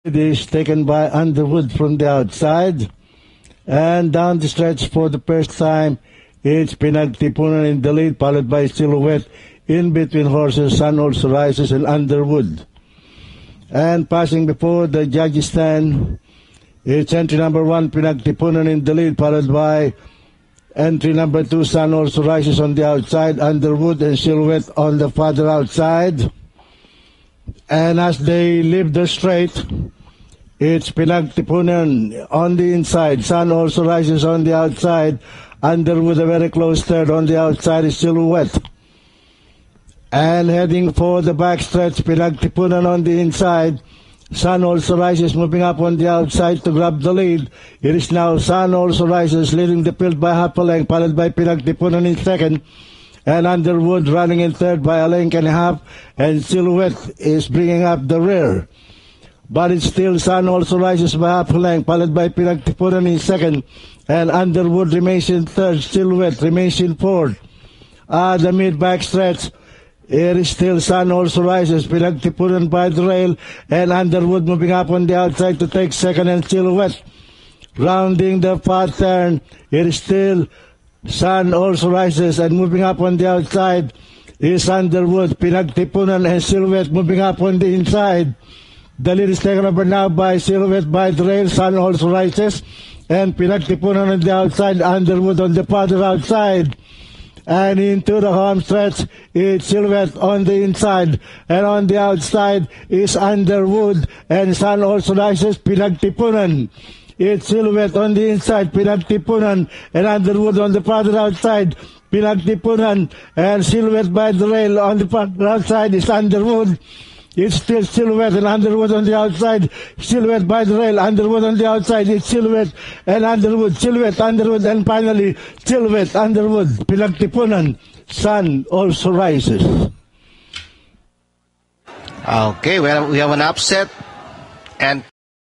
It is taken by Underwood from the outside. And down the stretch for the first time, it's Pinagtipunan in the lead, followed by Silhouette in between horses, Sun Also Rises and Underwood. And passing before the judges stand, it's entry number 1, Pinagtipunan in the lead, followed by entry number 2, Sun Also Rises on the outside, Underwood and Silhouette on the farther outside. And as they leave the straight, it's Pinagtipunan on the inside, Sun Also Rises on the outside, Underwood a very close third, on the outside is Silhouette. And heading for the backstretch, Pinagtipunan on the inside, Sun Also Rises moving up on the outside to grab the lead. It is now Sun Also Rises leading the field by half a length, followed by Pinagtipunan in second, and Underwood running in third by a length and a half, and Silhouette is bringing up the rear. But it's still Sun Also Rises by half a length, followed by Pinagtipunan in second, and Underwood remains in third, Silhouette remains in fourth. The mid-back stretch, it is still Sun Also Rises, Pinagtipunan by the rail, and Underwood moving up on the outside to take second, and Silhouette rounding the far turn. It is still Sun Also Rises, and moving up on the outside is Underwood, Pinagtipunan and Silhouette moving up on the inside. The lead is taken over now by Silhouette by the rail, Sun Also Rises, and Pinagtipunan on the outside, Underwood on the farther outside. And into the home stretch, it's Silhouette on the inside, and on the outside is Underwood, and Sun Also Rises, Pinagtipunan. It's Silhouette on the inside, Pinagtipunan, and Underwood on the farther outside, Pinagtipunan, and Silhouette by the rail on the farther outside is Underwood. It's still Silhouette and Underwood on the outside. Silhouette by the rail, Underwood on the outside. It's Silhouette and Underwood, Silhouette, Underwood, and finally Silhouette, Underwood, Pinagtipunan, Sun Also Rises. Okay, well, we have an upset, and